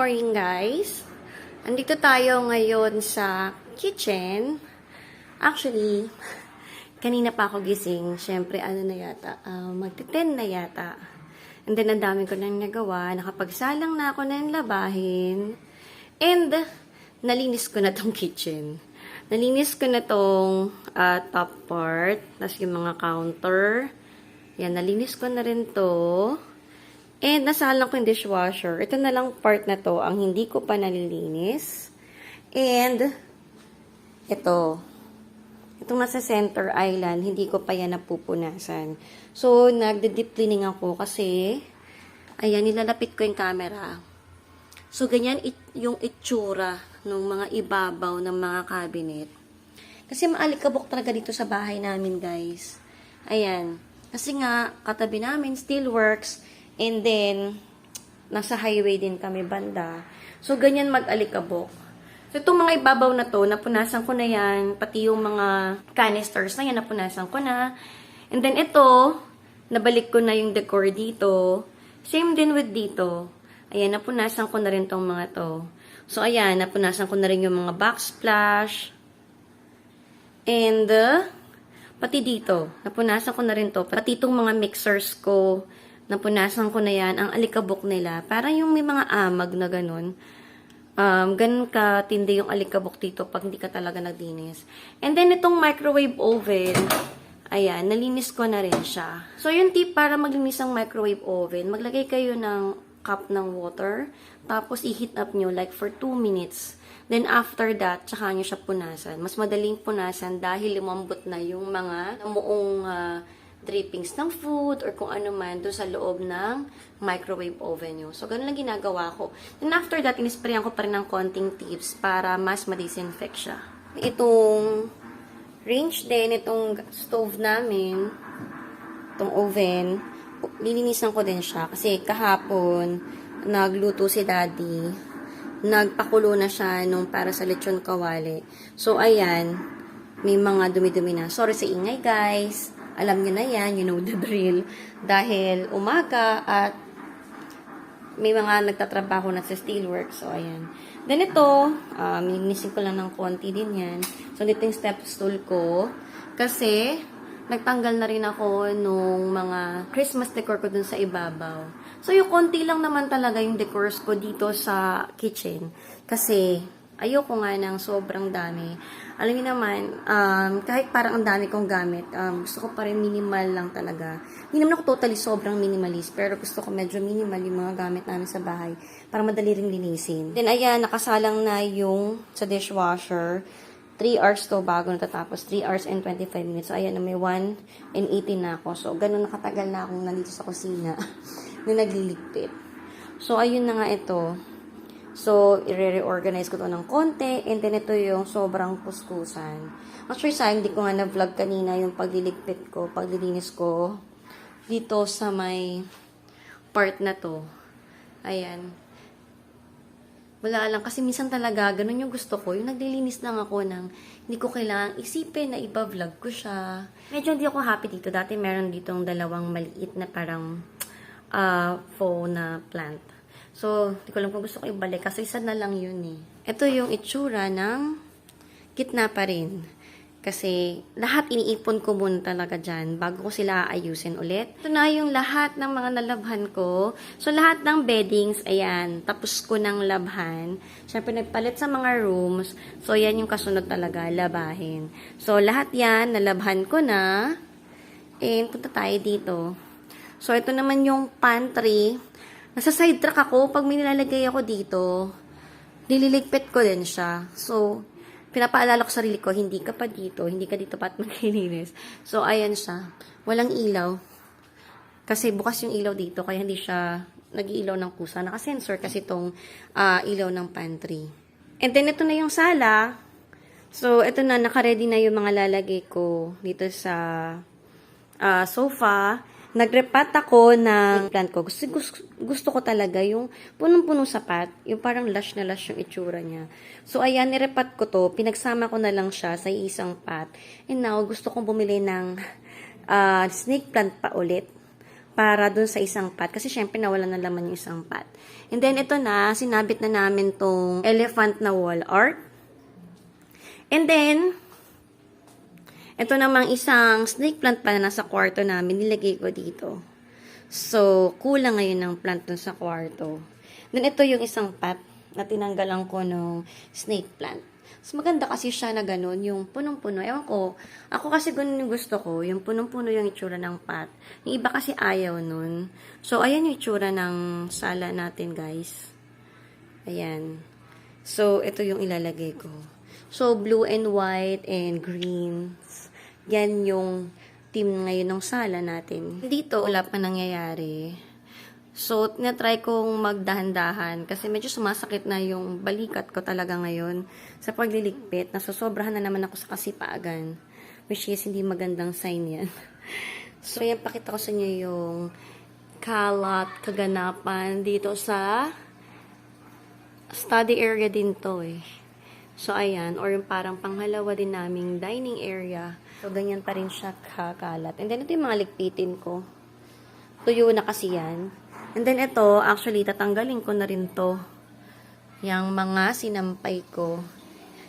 morning guys! Andito tayo ngayon sa kitchen. Actually, kanina pa ako gising. Siyempre, magti-10 na yata. And then, ang dami ko nang nagawa. Nakapagsalang na ako ng labahin. And, nalinis ko na tong kitchen. Nalinis ko na tong top part. Tapos yung mga counter. Yan, nalinis ko na rin to. And, nasalang ko yung dishwasher. Ito na lang part na to, ang hindi ko pa nalilinis. And, ito. Itong nasa center island, hindi ko pa yan napupunasan. So, nagde-deep cleaning ako kasi, ayan, nilalapit ko yung camera. So, ganyan yung itsura ng mga ibabaw ng mga cabinet. Kasi maalikabok talaga dito sa bahay namin, guys. Ayan. Kasi nga, katabi namin, Steelworks. And then, nasa highway din kami banda. So, ganyan mag-alikabok. So, itong mga ibabaw na to, napunasan ko na yan. Pati yung mga canisters na yan, napunasan ko na. And then, ito, nabalik ko na yung decor dito. Same din with dito. Ayan, napunasan ko na rin tong mga to. So, ayan, napunasan ko na rin yung mga backsplash. And, pati dito, napunasan ko na rin to. Pati itong mga mixers ko, napunasan ko na yan, ang alikabok nila. Parang yung may mga amag na ganun. Ganun katindi yung alikabok dito pag hindi ka talaga nagdinis. And then, itong microwave oven, ayan, nalinis ko na rin siya. So, yung tip para maglinis ang microwave oven, maglagay kayo ng cup ng water, tapos i-heat up nyo like for 2 minutes. Then, after that, tsaka nyo siya punasan. Mas madaling punasan dahil lumambot na yung mga namuong drippings ng food or kung ano man doon sa loob ng microwave oven nyo. So, ganun lang ginagawa ko. And after that, inisprayan ko pa rin ng konting tips para mas ma-disinfect siya. Itong range din, itong stove namin, itong oven, lilinisan ko din siya. Kasi kahapon, nagluto si daddy, nagpakulo na siya nung para sa lechon kawali. So, ayan, may mga dumi-dumi na. Sorry sa ingay, guys. Alam nyo na yan, you know the drill. Dahil umaga at may mga nagtatrabaho na sa Steelworks. So, ayan. Then ito, mininisin ko lang ng konti din yan. So, dito yung step stool ko. Kasi, nagtanggal na rin ako nung mga Christmas decor ko dun sa ibabaw. So, yung konti lang naman talaga yung decors ko dito sa kitchen. Kasi, ayoko nga ng sobrang dami. Alam niyo naman, kahit parang ang dami kong gamit, gusto ko pa rin minimal lang talaga. Hindi naman ako totally sobrang minimalist, pero gusto ko medyo minimal yung mga gamit namin sa bahay para madali ring linisin. Then, ayan, nakasalang na yung sa dishwasher. 3 hours to bago natatapos. 3 hours and 25 minutes. So, ayan, may 1 and 18 na ako. So, ganun nakatagal na akong nandito sa kusina na nagliligpit. So, ayun na nga ito. So, i-reorganize ko to ng konti. And then, ito yung sobrang kuskusan. Actually, sayang, hindi ko nga na-vlog kanina yung pagliligpit ko, paglilinis ko dito sa may part na to. Ayan. Wala lang. Kasi minsan talaga, ganun yung gusto ko. Yung naglilinis lang ako ng hindi ko kailangang isipin na iba-vlog ko siya. Medyo hindi ako happy dito. Dati meron ditong dalawang maliit na parang faux na plant. So, hindi ko lang kung gusto ko ibalik kasi isa na lang yun eh. Ito yung itsura ng gitna pa rin. Kasi lahat iniipon ko muna talaga dyan bago ko sila ayusin ulit. Ito na yung lahat ng mga nalabhan ko. So, lahat ng beddings, ayan, tapos ko ng labhan. Siyempre, nagpalit sa mga rooms. So, yan yung kasunod talaga, labahin. So, lahat yan, nalabhan ko na. And, punta tayo dito. So, ito naman yung pantry. Nasa side track ako, pag may nilalagay ako dito, nililigpit ko din siya. So, pinapaalala ko sarili ko, hindi ka pa dito, hindi ka dito pat maglilinis. So, ayan siya. Walang ilaw. Kasi bukas yung ilaw dito, kaya hindi siya nag-iilaw ng kusa. Naka-sensor kasi itong ilaw ng pantry. And then, ito na yung sala. So, ito na, naka-ready na yung mga lalagay ko dito sa sofa. Nagrepat ako ng plant ko. Gusto ko talaga yung punong-puno sapat. Yung parang lush na lush yung itsura niya. So, ayan, nirepat ko to. Pinagsama ko na lang siya sa isang pot. And now, gusto kong bumili ng snake plant pa ulit. para dun sa isang pot. Kasi syempre nawala na laman yung isang pot. And then ito na, sinabit na namin tong elephant na wall art. And then, ito namang isang snake plant pa na nasa kwarto namin, nilagay ko dito. So, kulang ngayon ng plant dun sa kwarto. Then ito yung isang pot na tinanggalan ko ng snake plant. So, maganda kasi siya na ganun, yung punong-puno. Ewan ko, ako kasi ganun yung gusto ko, yung punong-puno yung itsura ng pot. Yung iba kasi ayaw nun. So, ayan yung itsura ng sala natin, guys. Ayan. So, ito yung ilalagay ko. So, blue and white and green. Yan yung team ngayon ng sala natin. Dito, wala pa nangyayari. So, tinatry kong magdahan-dahan kasi medyo sumasakit na yung balikat ko talaga ngayon sa pagliligpit. Nasusobrahan na naman ako sa kasipagan. Which is, hindi magandang sign yan. So, yan, pakita ko sa inyo yung kalat, kaganapan dito sa study area din to eh. So, ayan. Or yung parang panghalawa din naming dining area. So, ganyan pa rin siya kakalat. And then, ito yung mga ligpitin ko. Tuyo na kasi yan. And then, ito, actually, tatanggalin ko na rin to. Yung mga sinampay ko.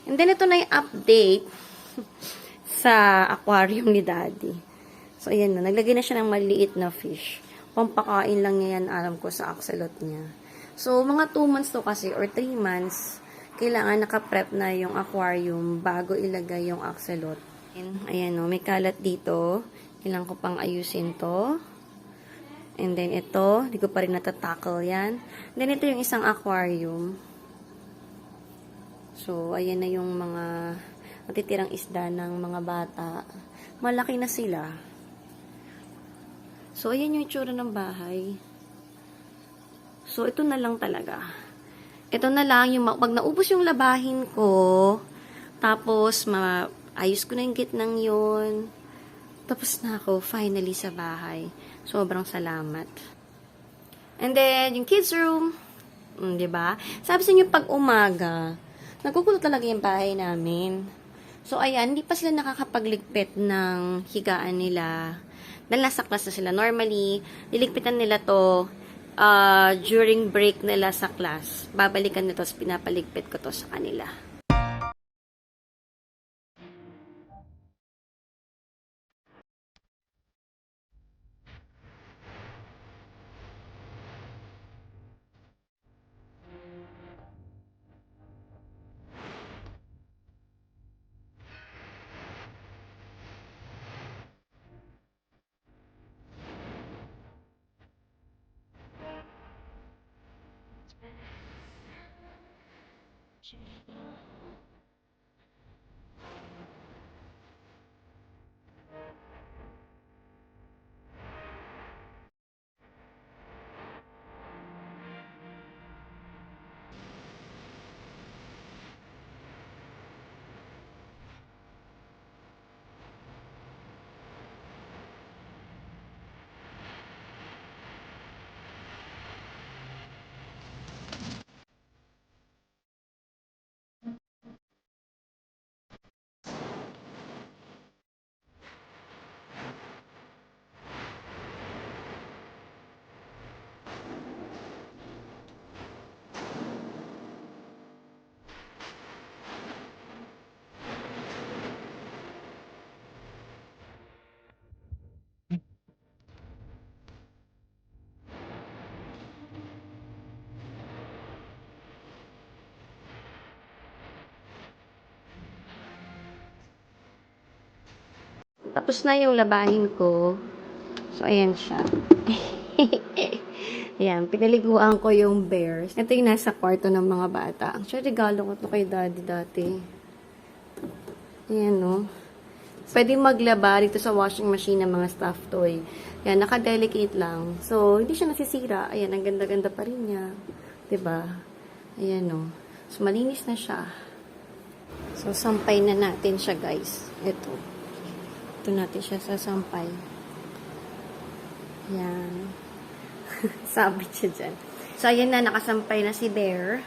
And then, ito na yung update sa aquarium ni Daddy. So, ayan na. Naglagay na siya ng maliit na fish. Pampakain lang niya yan, alam ko, sa axolot niya. So, mga 2 months to kasi, or 3 months, kailangan nakaprep na yung aquarium bago ilagay yung axolot. Ayan o, may kalat dito. Kailangan ko pang ayusin to. And then ito, hindi ko pa rin natatackle yan. Then ito yung isang aquarium. So, ayan na yung mga natitirang isda ng mga bata. Malaki na sila. So, ayan yung itsura ng bahay. So, ito na lang talaga. Ito na lang, yung pag naubos yung labahin ko, tapos, ayos ko na yung gitnang yun. Tapos na ako, finally, sa bahay. Sobrang salamat. And then, yung kids room. Diba? Sabi sa inyo, pag umaga, nagugulo talaga yung bahay namin. So, ayan, hindi pa sila nakakapagligpit ng higaan nila. Dahil nasa class na sila. Normally, liligpitan nila to during break nila sa class. Babalikan nito, pinapaligpit ko to sa kanila. Tapos na yung labahin ko. So, ayan siya. Ayan, pinaliguan ko yung bears. Ito yung nasa kwarto ng mga bata. Actually, regalo ko to kay Daddy dati. Ayan, no? Pwede maglaba dito sa washing machine ng mga stuffed toy. Ayan, naka-delicate lang. So, hindi siya nasisira. Ayan, ang ganda-ganda pa rin niya. 'Di ba? Ayan, no? So, malinis na siya. So, sampay na natin siya, guys. Ito natin siya sasampay. Ayan. Sabit siya dyan. So, ayan na, nakasampay na si Bear.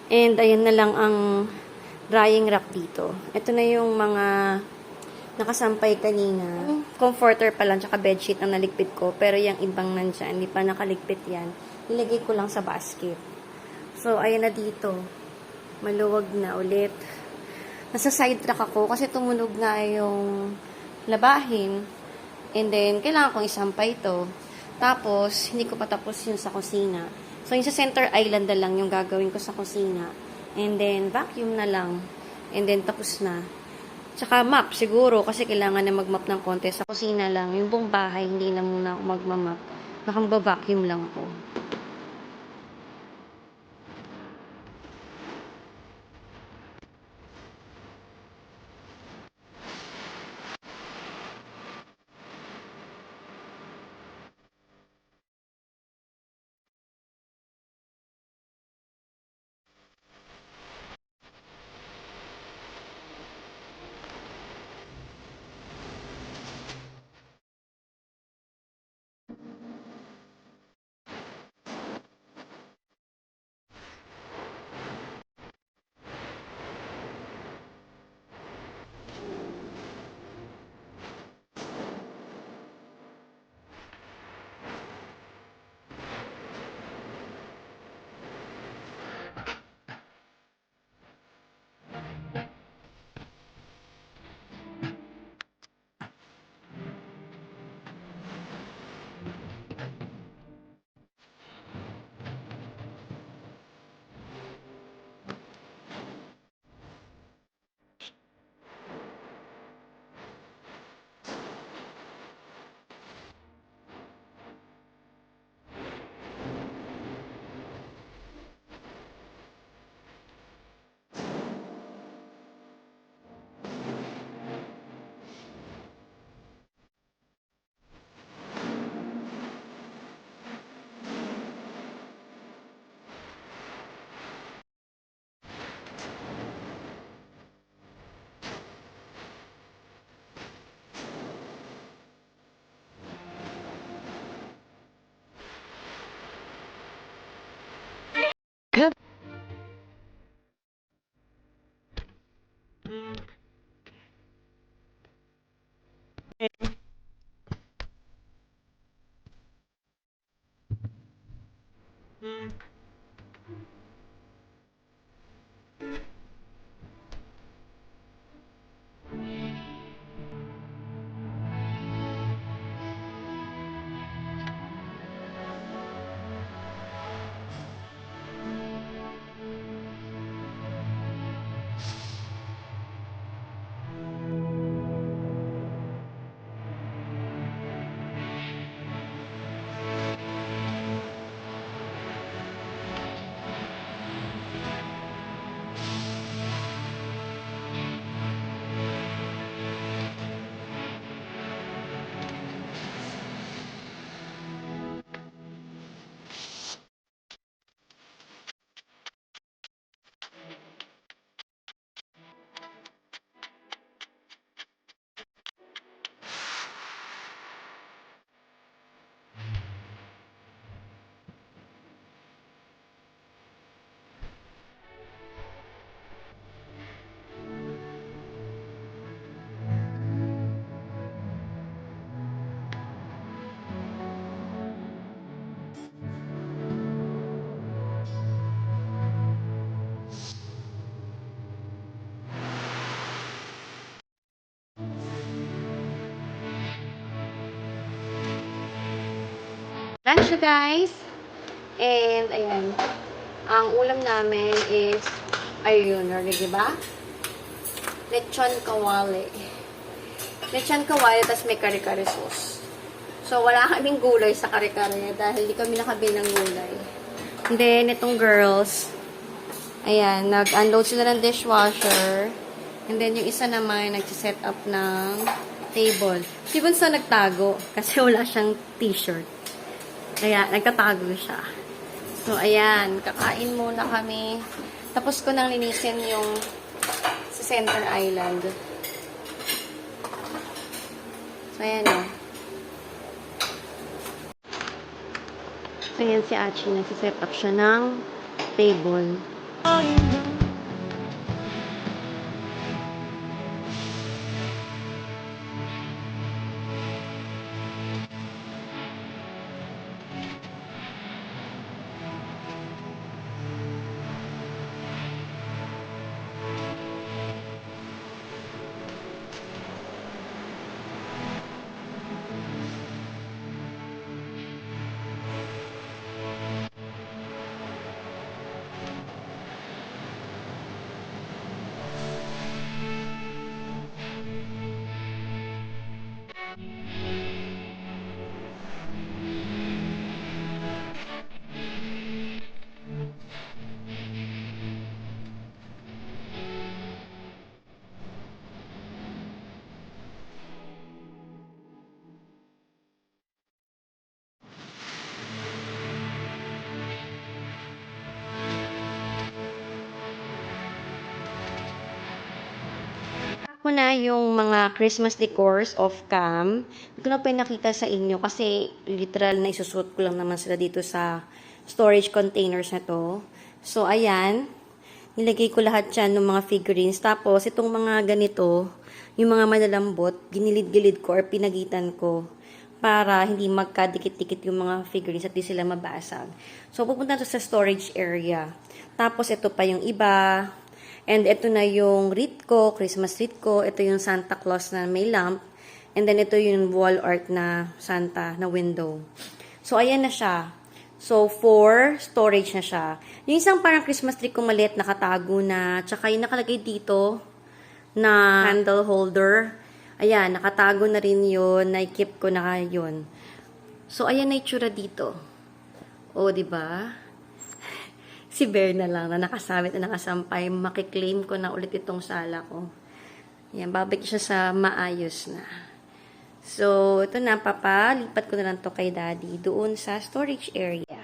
And, ayan na lang ang drying rack dito. Ito na yung mga nakasampay kanina. Comforter pa lang, tsaka bedsheet ang naligpit ko. Pero yung ibang nandyan, hindi pa nakaligpit yan. Nilagay ko lang sa basket. So, ayan na dito. Maluwag na ulit. Nasa sidetrack ako kasi tumunog nga yung labahin. And then, kailangan kong isampay ito. Tapos, hindi ko pa tapos yung sa kusina. So, yung sa center island na lang yung gagawin ko sa kusina. And then, vacuum na lang. And then, tapos na. Tsaka map, siguro, kasi kailangan na mag-map ng konti. Sa kusina lang, yung buong bahay, hindi na muna ako magmamap. Baka vacuum lang ko. Lunch na guys. And, ayan. Ang ulam namin is, ayun, di ba? Lechon kawali. Lechon kawali, tas may kare-kare sauce. So, wala kaming gulay sa kare-kare dahil hindi kami nakabili ng gulay. And then, itong girls, ayan, nag-unload sila ng dishwasher. And then, yung isa naman, nag-set up ng table. Si Bunso nagtago kasi wala siyang t-shirt. Kaya, nagtatago siya. So, ayan, kakain muna kami. Tapos ko nang linisin yung sa Center Island. So, ayan o. So, ayan si Achi. Nagsiset up siya ng table. ko na yung mga Christmas decors off cam. Hindi ko na pinakita sa inyo kasi literal na isusuot ko lang naman sila dito sa storage containers na to. So, ayan. Nilagay ko lahat dyan ng mga figurines. Tapos, itong mga ganito, yung mga malalambot, ginilid-gilid ko or pinagitan ko para hindi magkadikit-dikit yung mga figurines at di sila mabasag. So, pupunta to sa storage area. Tapos, ito pa yung iba. And ito na yung wreath ko, Christmas wreath ko. Ito yung Santa Claus na may lamp. And then, ito yung wall art na Santa na window. So, ayan na siya. So, for storage na siya. Yung isang parang Christmas tree ko maliit, nakatago na. Tsaka yung nakalagay dito na candle holder. Ayan, nakatago na rin yun. Na-keep ko na yun. So, ayan na itsura dito. O, diba? Si Bear na lang na nakasabit na nakasampay. Makiklaim ko na ulit itong sala ko. Ayan, babalik siya sa maayos na. So, ito na, papalipat ko na lang to kay Daddy doon sa storage area.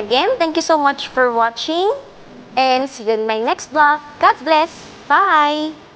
Again, thank you so much for watching and see you in my next vlog. God bless. Bye!